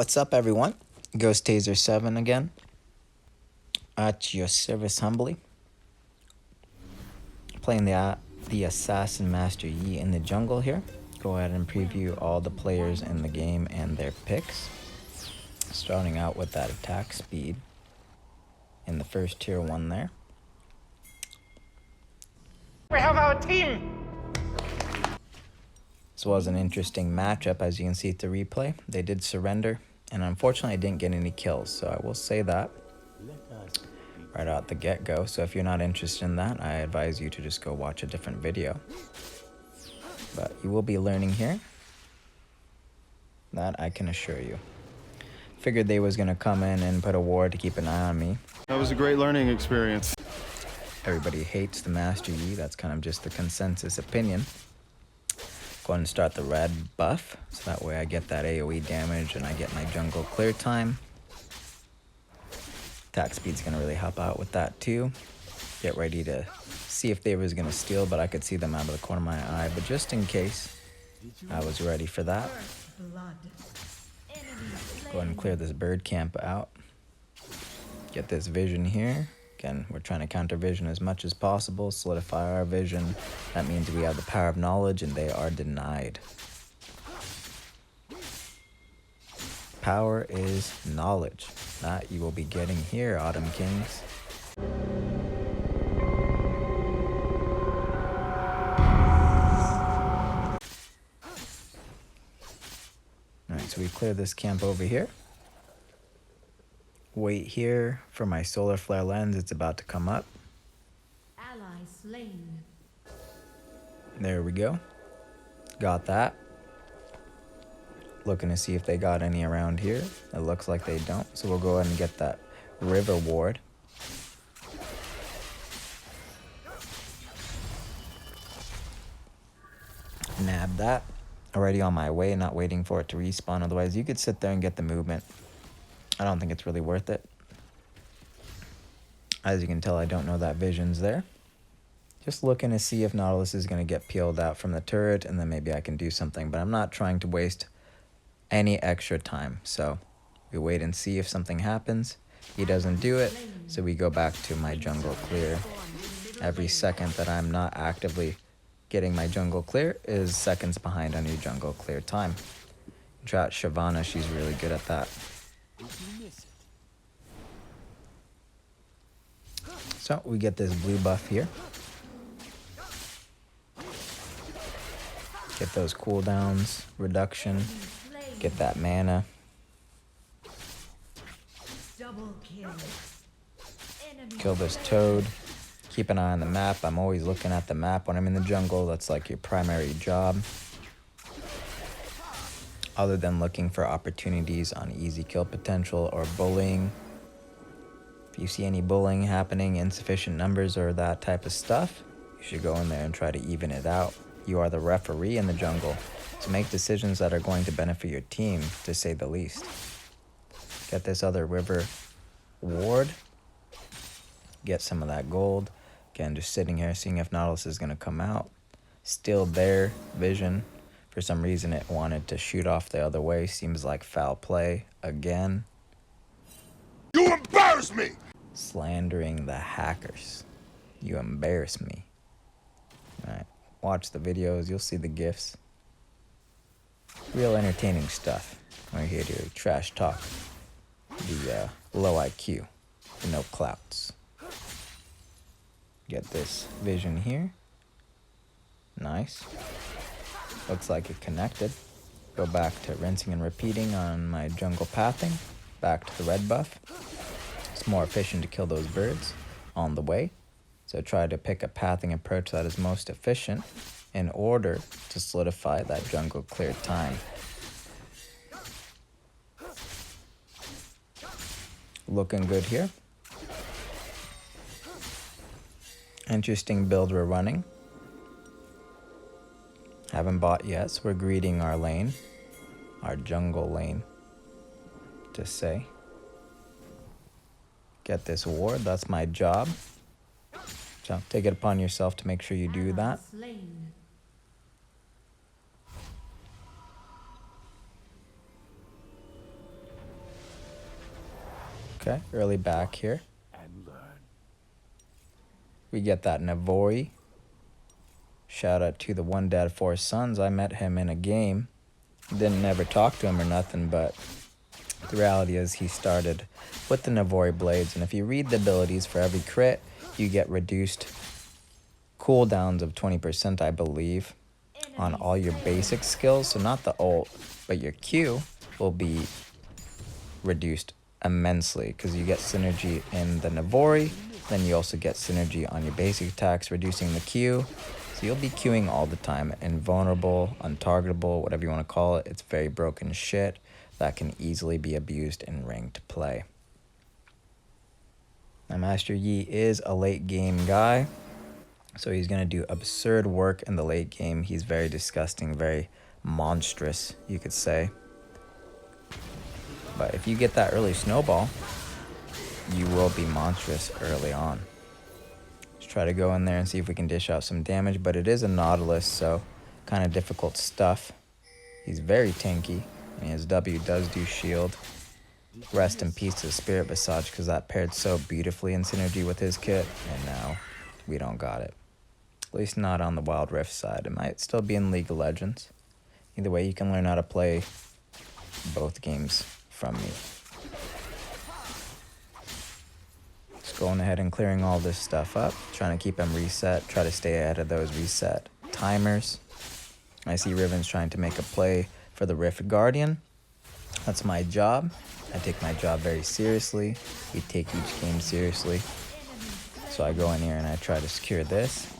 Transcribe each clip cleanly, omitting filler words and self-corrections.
What's up, everyone? Ghost Taser 7 again. At your service humbly. Playing the Assassin Master Yi in the jungle here. Go ahead and preview all the players in the game and their picks. Starting out with that attack speed in the first tier 1 there. We have our team! This was an interesting matchup, as you can see at the replay. They did surrender, and unfortunately I didn't get any kills, so I will say that right out the get-go. So if you're not interested in that, I advise you to just go watch a different video. But you will be learning here. That I can assure you. Figured they was going to come in and put a ward to keep an eye on me. That was a great learning experience. Everybody hates the Master Yi. That's kind of just the consensus opinion. Go ahead and start the red buff, so that way I get that AoE damage and I get my jungle clear time. Attack speed's going to really help out with that too. Get ready to see if they was going to steal, but I could see them out of the corner of my eye. But just in case, I was ready for that. Go ahead and clear this bird camp out. Get this vision here. Again, we're trying to counter vision as much as possible, solidify our vision. That means we have the power of knowledge and they are denied. Power is knowledge. That you will be getting here, Autumn Kings. Alright, so we clear this camp over here. Wait here for my solar flare lens. It's about to come up. Ally slain. There we go. Got that. Looking to see if they got any around here. It looks like they don't. So we'll go ahead and get that river ward. Nab that. Already on my way, not waiting for it to respawn. Otherwise, you could sit there and get the movement. I don't think it's really worth it. As you can tell, I don't know that vision's there. Just looking to see if Nautilus is going to get peeled out from the turret, and then maybe I can do something. But I'm not trying to waste any extra time. So we wait and see if something happens. He doesn't do it, so we go back to my jungle clear. Every second that I'm not actively getting my jungle clear is seconds behind on your jungle clear time. Chat Shyvana, she's really good at that. So we get this blue buff here. Get those cooldowns, reduction, get that mana. Double kill. Kill this toad. Keep an eye on the map. I'm always looking at the map when I'm in the jungle. That's like your primary job. Other than looking for opportunities on easy kill potential or bullying. If you see any bullying happening, insufficient numbers or that type of stuff, you should go in there and try to even it out. You are the referee in the jungle, so make decisions that are going to benefit your team, to say the least. Get this other river ward. Get some of that gold. Again, just sitting here seeing if Nautilus is going to come out. Still there, vision. For some reason it wanted to shoot off the other way. Seems like foul play again. You embarrass me! Slandering the hackers. You embarrass me. Alright, watch the videos. You'll see the GIFs. Real entertaining stuff. We're here to trash talk the low IQ. No clouts. Get this vision here. Nice. Looks like it connected. Go back to rinsing and repeating on my jungle pathing. Back to the red buff. It's more efficient to kill those birds on the way. So try to pick a pathing approach that is most efficient in order to solidify that jungle clear time. Looking good here. Interesting build we're running. Haven't bought yet, so we're greeting our lane. Our jungle lane, to say. Get this ward, that's my job. So take it upon yourself to make sure you do that. Slain. Okay, early back here. We get that Navori. Shout out to the One Dad Four Sons. I met him in a game. Didn't never talk to him or nothing, but the reality is he started with the Navori blades, and if you read the abilities for every crit, you get reduced cooldowns of 20%, I believe, on all your basic skills. So not the ult, but your Q will be reduced immensely because you get synergy in the Navori. Then you also get synergy on your basic attacks, reducing the Q. So you'll be queuing all the time. Invulnerable, untargetable, whatever you want to call it. It's very broken shit that can easily be abused in ranked play. Now, Master Yi is a late game guy, so he's going to do absurd work in the late game. He's very disgusting, very monstrous, you could say. But if you get that early snowball, you will be monstrous early on. Let's try to go in there and see if we can dish out some damage, but it is a Nautilus, so kind of difficult stuff. He's very tanky, and his W does do shield. Rest in peace to Spirit Visage, because that paired so beautifully in synergy with his kit, and now we don't got it. At least not on the Wild Rift side. It might still be in League of Legends. Either way, you can learn how to play both games from me. Just going ahead and clearing all this stuff up, trying to keep him reset, try to stay ahead of those reset timers. I see Riven's trying to make a play for the Rift Guardian. That's my job. I take my job very seriously. We take each game seriously. So I go in here and I try to secure this.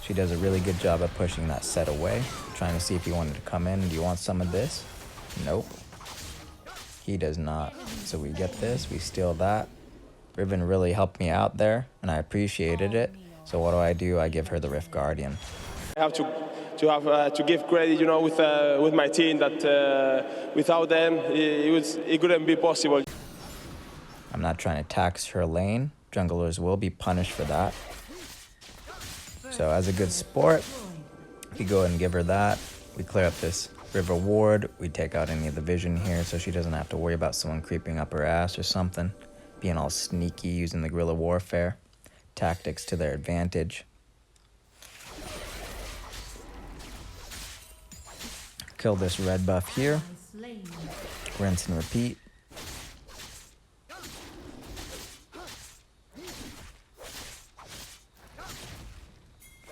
She does a really good job of pushing that set away. Trying to see if he wanted to come in. Do you want some of this? Nope. He does not. So we get this, we steal that. Riven really helped me out there, and I appreciated it. So what do? I give her the Rift Guardian. I have to give credit, with my team that without them it couldn't be possible. I'm not trying to tax her lane. Junglers will be punished for that. So as a good sport, we go ahead and give her that. We clear up this River Ward. We take out any of the vision here so she doesn't have to worry about someone creeping up her ass or something. Being all sneaky, using the guerrilla warfare tactics to their advantage. Kill this red buff here. Rinse and repeat.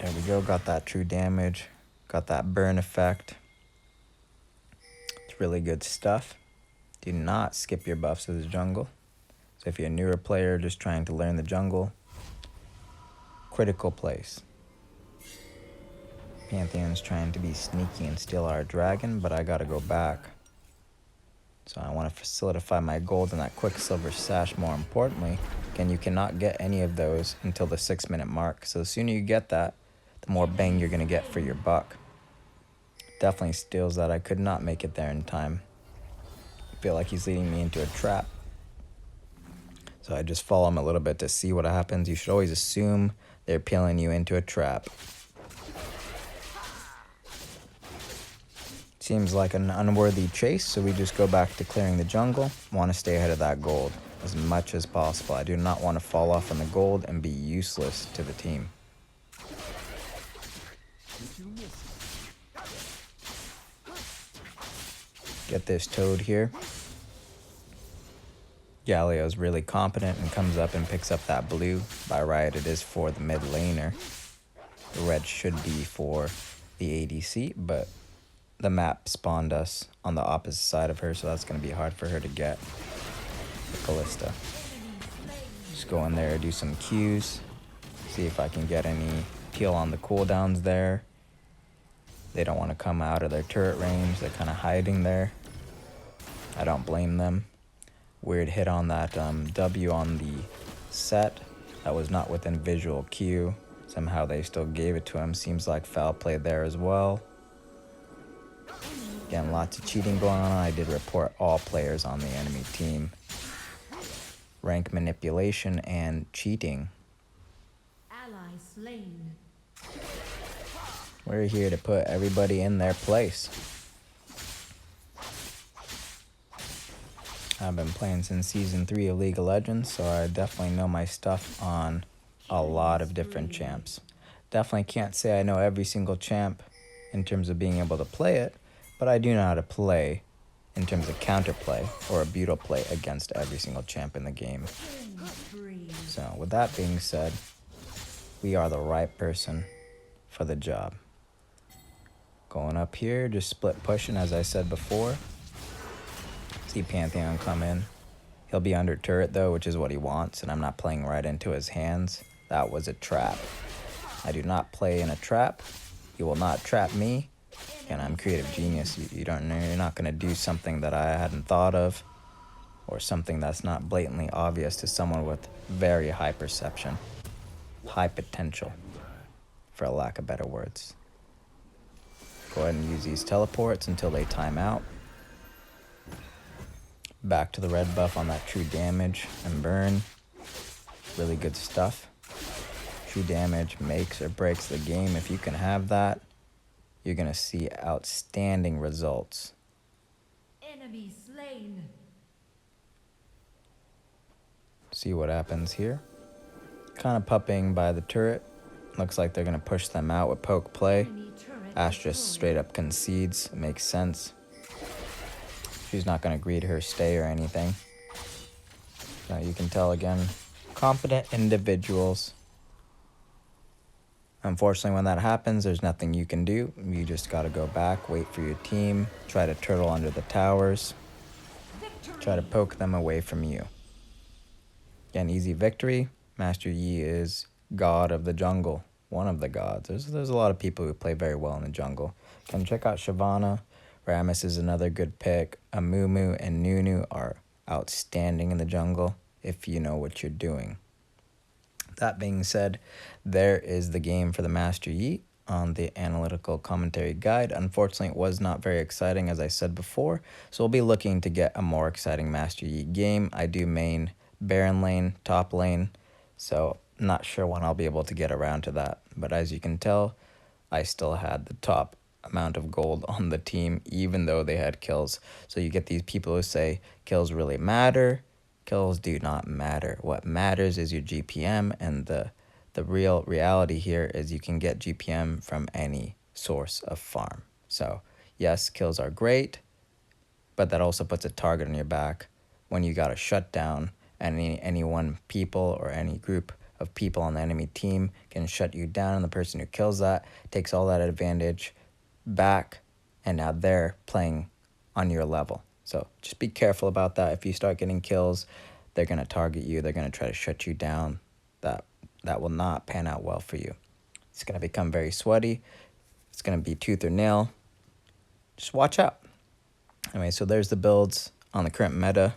There we go, got that true damage. Got that burn effect. It's really good stuff. Do not skip your buffs as a jungle. So if you're a newer player just trying to learn the jungle, critical place. Pantheon's trying to be sneaky and steal our dragon, but I gotta go back. So I want to solidify my gold in that Quicksilver Sash more importantly. Again, you cannot get any of those until the 6-minute mark. So the sooner you get that, the more bang you're gonna get for your buck. Definitely steals that. I could not make it there in time. I feel like he's leading me into a trap. So I just follow him a little bit to see what happens. You should always assume they're peeling you into a trap. Seems like an unworthy chase, so we just go back to clearing the jungle. Want to stay ahead of that gold as much as possible. I do not want to fall off on the gold and be useless to the team. Get this toad here. Galio's really competent and comes up and picks up that blue. By right, it is for the mid laner. The red should be for the ADC, but the map spawned us on the opposite side of her, so that's going to be hard for her to get. The Callista. Just go in there, do some Qs. See if I can get any peel on the cooldowns there. They don't want to come out of their turret range. They're kind of hiding there. I don't blame them. Weird hit on that W on the set. That was not within visual Q. Somehow they still gave it to him. Seems like foul play there as well. Again, lots of cheating going on. I did report all players on the enemy team. Rank manipulation and cheating. Ally slain. We're here to put everybody in their place. I've been playing since Season 3 of League of Legends, so I definitely know my stuff on a lot of different champs. Definitely can't say I know every single champ in terms of being able to play it, but I do know how to play in terms of counterplay or a buto play against every single champ in the game. So with that being said, we are the right person for the job. Going up here, just split pushing as I said before. See Pantheon come in. He'll be under turret though, which is what he wants, and I'm not playing right into his hands. That was a trap. I do not play in a trap. You will not trap me. And I'm creative genius. You're not gonna do something that I hadn't thought of, or something that's not blatantly obvious to someone with very high perception, high potential, for a lack of better words. Go ahead and use these teleports until they time out. Back to the red buff on that true damage and burn. Really good stuff. True damage makes or breaks the game. If you can have that, you're gonna see outstanding results. Enemy slain. See what happens here. Kind of pupping by the turret. Looks like they're gonna push them out with poke play. Enemy turret Ash just destroyed. straight up concedes. It makes sense. She's not gonna agree to her stay or anything. So you can tell again, confident individuals. Unfortunately, when that happens, there's nothing you can do. You just gotta go back, wait for your team, try to turtle under the towers, try to poke them away from you. Again, easy victory. Master Yi is god of the jungle, one of the gods. There's a lot of people who play very well in the jungle. Can check out Shyvana. Rammus is another good pick. Amumu and Nunu are outstanding in the jungle if you know what you're doing. That being said, there is the game for the Master Yi on the Analytical commentary guide. Unfortunately, it was not very exciting, as I said before, so we'll be looking to get a more exciting Master Yi game. I do main Baron lane, top lane, so not sure when I'll be able to get around to that. But as you can tell, I still had the top amount of gold on the team, even though they had kills. So you get these people who say kills really matter. Kills do not matter. What matters is your GPM, and the real reality here is you can get GPM from any source of farm. So yes, kills are great, but that also puts a target on your back when you got to shut down any one people or any group of people on the enemy team can shut you down, and the person who kills that takes all that advantage back, and now they're playing on your level. So just be careful about that. If you start getting kills, they're going to target you. They're going to try to shut you down. That will not pan out well for you. It's going to become very sweaty. It's going to be tooth or nail. Just watch out. Anyway, so there's the builds on the current meta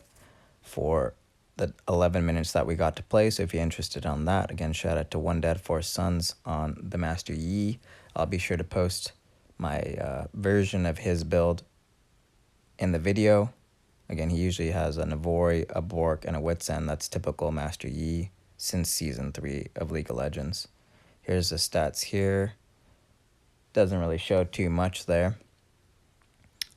for the 11 minutes that we got to play. So if you're interested on that, again, shout out to One Dad Four Sons on the Master Yi. I'll be sure to post my version of his build in the video. Again, he usually has a Navori, a Bork, and a Witsend. That's typical Master Yi since Season 3 of League of Legends. Here's the stats here. Doesn't really show too much there.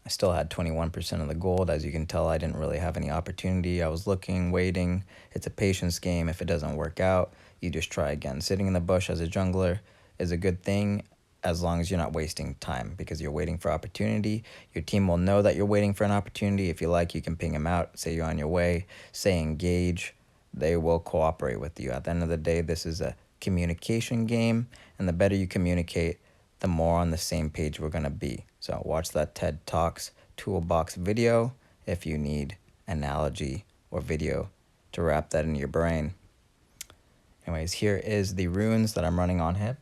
I still had 21% of the gold. As you can tell, I didn't really have any opportunity. I was looking, waiting. It's a patience game. If it doesn't work out, you just try again. Sitting in the bush as a jungler is a good thing, as long as you're not wasting time, because you're waiting for opportunity. Your team will know that you're waiting for an opportunity. If you like, you can ping them out, say you're on your way, say engage. They will cooperate with you. At the end of the day, this is a communication game, and the better you communicate, the more on the same page we're going to be. So watch that TED Talks toolbox video if you need analogy or video to wrap that in your brain. Anyways, here is the runes that I'm running on him.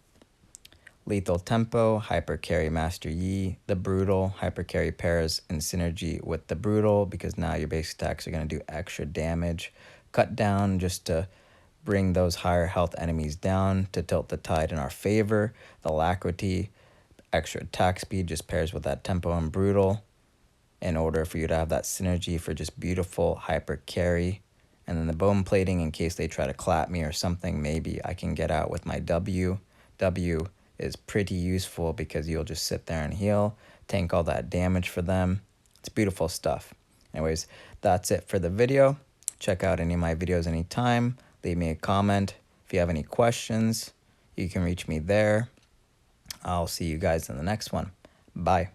Lethal Tempo, Hyper Carry Master Yi, the Brutal, Hyper Carry pairs in synergy with the Brutal, because now your basic attacks are going to do extra damage. Cut down just to bring those higher health enemies down to tilt the tide in our favor. The Alacrity, extra attack speed, just pairs with that Tempo and Brutal in order for you to have that synergy for just beautiful Hyper Carry. And then the Bone Plating, in case they try to clap me or something, maybe I can get out with my W. W is pretty useful because you'll just sit there and heal, tank all that damage for them. It's beautiful stuff. Anyways, that's it for the video. Check out any of my videos anytime. Leave me a comment. If you have any questions, you can reach me there. I'll see you guys in the next one. Bye.